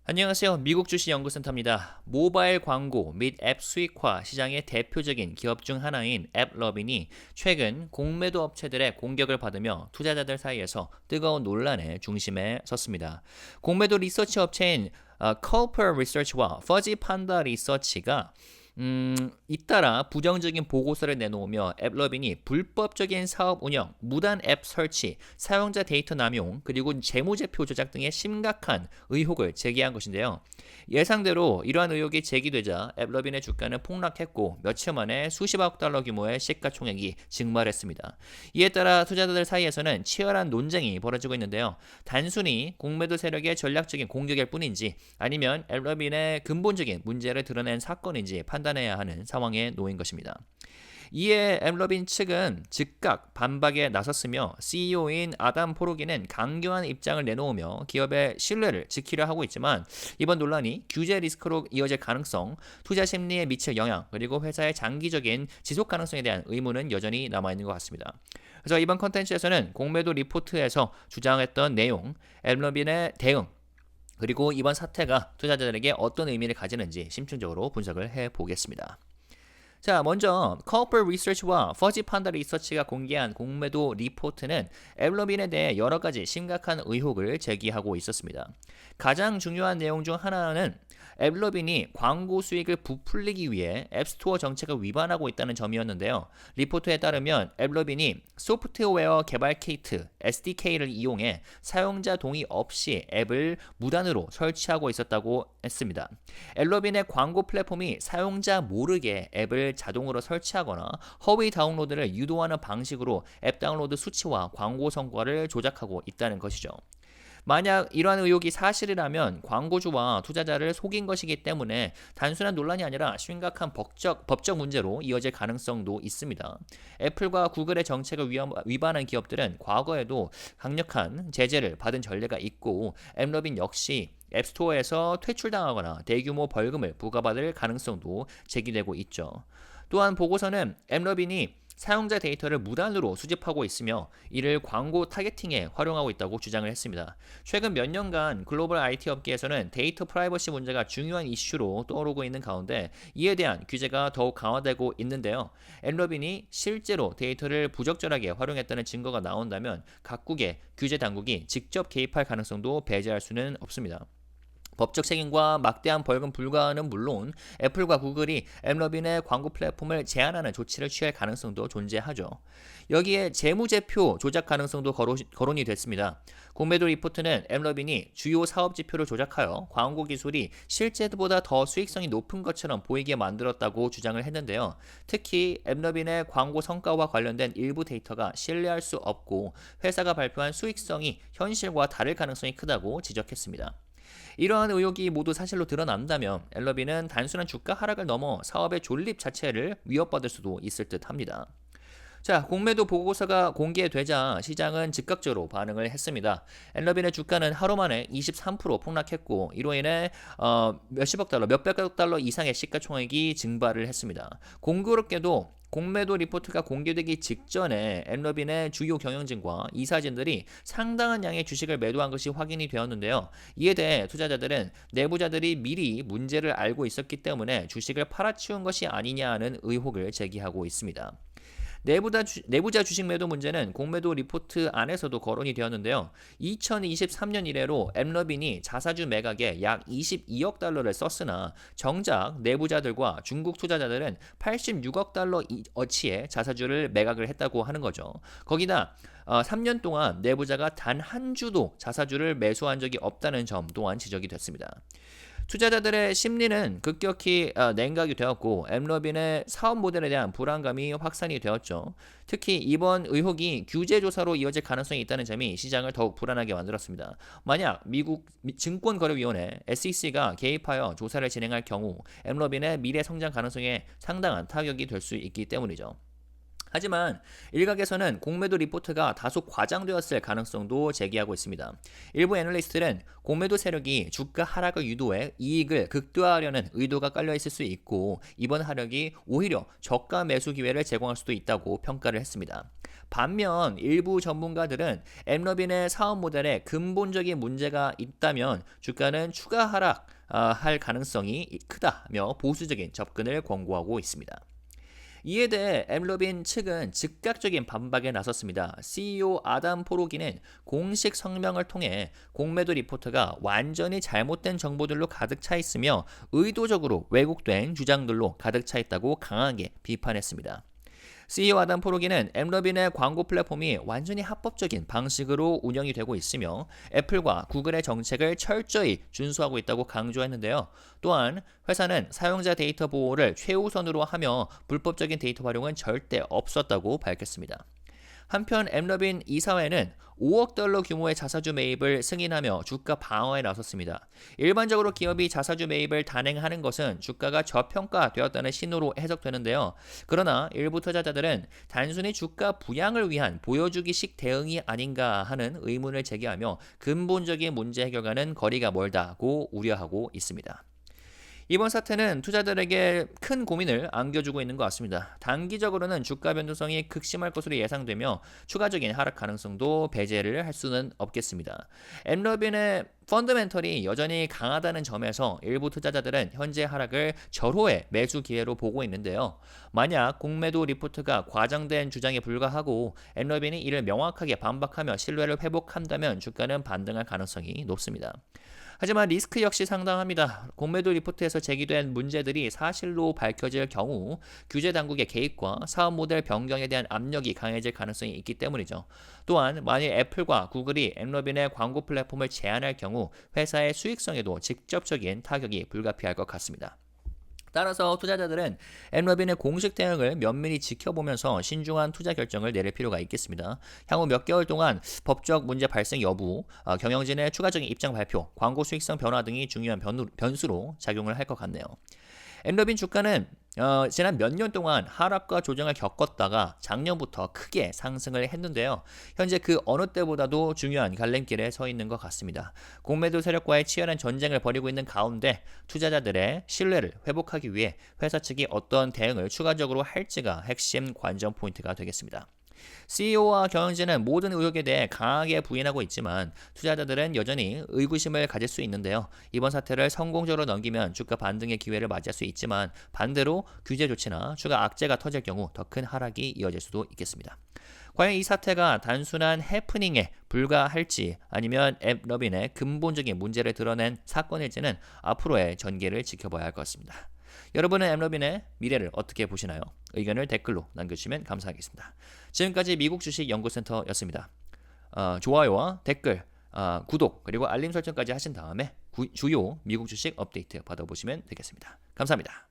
안녕하세요. 미국 주식 연구센터입니다. 모바일 광고 및 앱 수익화 시장의 대표적인 기업 중 하나인 앱러빈이 최근 공매도 업체들의 공격을 받으며 투자자들 사이에서 뜨거운 논란의 중심에 섰습니다. 공매도 리서치 업체인 Culper Research와 Fuzzy Panda Research가 잇따라 부정적인 보고서를 내놓으며 앱러빈이 불법적인 사업 운영, 무단 앱 설치, 사용자 데이터 남용, 그리고 재무제표 조작 등의 심각한 의혹을 제기한 것인데요. 예상대로 이러한 의혹이 제기되자 앱러빈의 주가는 폭락했고 며칠 만에 수십억 달러 규모의 시가총액이 증발했습니다. 이에 따라 투자자들 사이에서는 치열한 논쟁이 벌어지고 있는데요. 단순히 공매도 세력의 전략적인 공격일 뿐인지 아니면 앱러빈의 근본적인 문제를 드러낸 사건인지 판단해야 하는 상황에 놓인 것입니다. 이에 앱러빈 측은 즉각 반박에 나섰으며 CEO인 아담 포로기는 강경한 입장을 내놓으며 기업의 신뢰를 지키려 하고 있지만 이번 논란이 규제 리스크로 이어질 가능성, 투자 심리에 미칠 영향, 그리고 회사의 장기적인 지속 가능성에 대한 의문은 여전히 남아있는 것 같습니다. 그래서 이번 컨텐츠에서는 공매도 리포트에서 주장했던 내용, 앱러빈의 대응, 그리고 이번 사태가 투자자들에게 어떤 의미를 가지는지 심층적으로 분석을 해보겠습니다. 자, 먼저 Culper Research와 Fuzzy Panda Research가 공개한 공매도 리포트는 앱러빈에 대해 여러 가지 심각한 의혹을 제기하고 있었습니다. 가장 중요한 내용 중 하나는 앱러빈이 광고 수익을 부풀리기 위해 앱스토어 정책을 위반하고 있다는 점이었는데요. 리포트에 따르면 앱러빈이 소프트웨어 개발 키트 SDK를 이용해 사용자 동의 없이 앱을 무단으로 설치하고 있었다고 했습니다. 앱러빈의 광고 플랫폼이 사용자 모르게 앱을 자동으로 설치하거나 허위 다운로드를 유도하는 방식으로 앱 다운로드 수치와 광고 성과를 조작하고 있다는 것이죠. 만약 이러한 의혹이 사실이라면 광고주와 투자자를 속인 것이기 때문에 단순한 논란이 아니라 심각한 법적 문제로 이어질 가능성도 있습니다. 애플과 구글의 정책을 위반한 기업들은 과거에도 강력한 제재를 받은 전례가 있고 앱러빈 역시 앱스토어에서 퇴출당하거나 대규모 벌금을 부과받을 가능성도 제기되고 있죠. 또한 보고서는 앱러빈이 사용자 데이터를 무단으로 수집하고 있으며 이를 광고 타겟팅에 활용하고 있다고 주장을 했습니다. 최근 몇 년간 글로벌 IT 업계에서는 데이터 프라이버시 문제가 중요한 이슈로 떠오르고 있는 가운데 이에 대한 규제가 더욱 강화되고 있는데요. 앱러빈이 실제로 데이터를 부적절하게 활용했다는 증거가 나온다면 각국의 규제 당국이 직접 개입할 가능성도 배제할 수는 없습니다. 법적 책임과 막대한 벌금 불가는 물론 애플과 구글이 앱러빈의 광고 플랫폼을 제한하는 조치를 취할 가능성도 존재하죠. 여기에 재무제표 조작 가능성도 거론이 됐습니다. 공매도 리포트는 앱러빈이 주요 사업 지표를 조작하여 광고 기술이 실제보다 더 수익성이 높은 것처럼 보이게 만들었다고 주장을 했는데요. 특히 앱러빈의 광고 성과와 관련된 일부 데이터가 신뢰할 수 없고 회사가 발표한 수익성이 현실과 다를 가능성이 크다고 지적했습니다. 이러한 의혹이 모두 사실로 드러난다면 앱러빈은 단순한 주가 하락을 넘어 사업의 존립 자체를 위협받을 수도 있을 듯 합니다. 자, 공매도 보고서가 공개되자 시장은 즉각적으로 반응을 했습니다. 앱러빈의 주가는 하루 만에 23% 폭락했고 이로 인해 몇십억 달러, 몇백억 달러 이상의 시가총액이 증발을 했습니다. 공교롭게도 공매도 리포트가 공개되기 직전에 앱러빈의 주요 경영진과 이사진들이 상당한 양의 주식을 매도한 것이 확인이 되었는데요. 이에 대해 투자자들은 내부자들이 미리 문제를 알고 있었기 때문에 주식을 팔아치운 것이 아니냐는 의혹을 제기하고 있습니다. 내부자 주식 매도 문제는 공매도 리포트 안에서도 거론이 되었는데요. 2023년 이래로 앱러빈이 자사주 매각에 약 22억 달러를 썼으나 정작 내부자들과 중국 투자자들은 86억 달러 어치의 자사주를 매각을 했다고 하는 거죠. 거기다 3년 동안 내부자가 단 한 주도 자사주를 매수한 적이 없다는 점 또한 지적이 됐습니다. 투자자들의 심리는 급격히 냉각이 되었고 앱러빈의 사업 모델에 대한 불안감이 확산이 되었죠. 특히 이번 의혹이 규제 조사로 이어질 가능성이 있다는 점이 시장을 더욱 불안하게 만들었습니다. 만약 미국 증권거래위원회 SEC가 개입하여 조사를 진행할 경우 앱러빈의 미래 성장 가능성에 상당한 타격이 될 수 있기 때문이죠. 하지만 일각에서는 공매도 리포트가 다소 과장되었을 가능성도 제기하고 있습니다. 일부 애널리스트는 공매도 세력이 주가 하락을 유도해 이익을 극대화하려는 의도가 깔려있을 수 있고 이번 하락이 오히려 저가 매수 기회를 제공할 수도 있다고 평가를 했습니다. 반면 일부 전문가들은 엠러빈의 사업 모델에 근본적인 문제가 있다면 주가는 추가 하락 할 가능성이 크다며 보수적인 접근을 권고하고 있습니다. 이에 대해 엠러빈 측은 즉각적인 반박에 나섰습니다. CEO 아담 포로기는 공식 성명을 통해 공매도 리포트가 완전히 잘못된 정보들로 가득 차 있으며 의도적으로 왜곡된 주장들로 가득 차 있다고 강하게 비판했습니다. CEO 아담 포로기는 엠러빈의 광고 플랫폼이 완전히 합법적인 방식으로 운영이 되고 있으며 애플과 구글의 정책을 철저히 준수하고 있다고 강조했는데요. 또한 회사는 사용자 데이터 보호를 최우선으로 하며 불법적인 데이터 활용은 절대 없었다고 밝혔습니다. 한편 엠러빈 이사회는 5억 달러 규모의 자사주 매입을 승인하며 주가 방어에 나섰습니다. 일반적으로 기업이 자사주 매입을 단행하는 것은 주가가 저평가되었다는 신호로 해석되는데요. 그러나 일부 투자자들은 단순히 주가 부양을 위한 보여주기식 대응이 아닌가 하는 의문을 제기하며 근본적인 문제 해결과는 거리가 멀다고 우려하고 있습니다. 이번 사태는 투자들에게 큰 고민을 안겨주고 있는 것 같습니다. 단기적으로는 주가 변동성이 극심할 것으로 예상되며 추가적인 하락 가능성도 배제를 할 수는 없겠습니다. 엠러빈의 펀더멘털이 여전히 강하다는 점에서 일부 투자자들은 현재 하락을 절호의 매수 기회로 보고 있는데요. 만약 공매도 리포트가 과장된 주장에 불과하고 엠러빈이 이를 명확하게 반박하며 신뢰를 회복한다면 주가는 반등할 가능성이 높습니다. 하지만 리스크 역시 상당합니다. 공매도 리포트에서 제기된 문제들이 사실로 밝혀질 경우 규제 당국의 개입과 사업 모델 변경에 대한 압력이 강해질 가능성이 있기 때문이죠. 또한 만일 애플과 구글이 엠러빈의 광고 플랫폼을 제한할 경우 회사의 수익성에도 직접적인 타격이 불가피할 것 같습니다. 따라서 투자자들은 엠러빈의 공식 대응을 면밀히 지켜보면서 신중한 투자 결정을 내릴 필요가 있겠습니다. 향후 몇 개월 동안 법적 문제 발생 여부, 경영진의 추가적인 입장 발표, 광고 수익성 변화 등이 중요한 변수로 작용을 할 것 같네요. 엠러빈 주가는 지난 몇 년 동안 하락과 조정을 겪었다가 작년부터 크게 상승을 했는데요. 현재 그 어느 때보다도 중요한 갈림길에 서 있는 것 같습니다. 공매도 세력과의 치열한 전쟁을 벌이고 있는 가운데 투자자들의 신뢰를 회복하기 위해 회사 측이 어떤 대응을 추가적으로 할지가 핵심 관전 포인트가 되겠습니다. CEO와 경영진은 모든 의혹에 대해 강하게 부인하고 있지만 투자자들은 여전히 의구심을 가질 수 있는데요. 이번 사태를 성공적으로 넘기면 주가 반등의 기회를 맞이할 수 있지만 반대로 규제 조치나 추가 악재가 터질 경우 더 큰 하락이 이어질 수도 있겠습니다. 과연 이 사태가 단순한 해프닝에 불과할지 아니면 엠러빈의 근본적인 문제를 드러낸 사건일지는 앞으로의 전개를 지켜봐야 할 것 같습니다. 여러분은 엠러빈의 미래를 어떻게 보시나요? 의견을 댓글로 남겨주시면 감사하겠습니다. 지금까지 미국 주식 연구센터였습니다. 좋아요와 댓글, 구독 그리고 알림 설정까지 하신 다음에 주요 미국 주식 업데이트 받아보시면 되겠습니다. 감사합니다.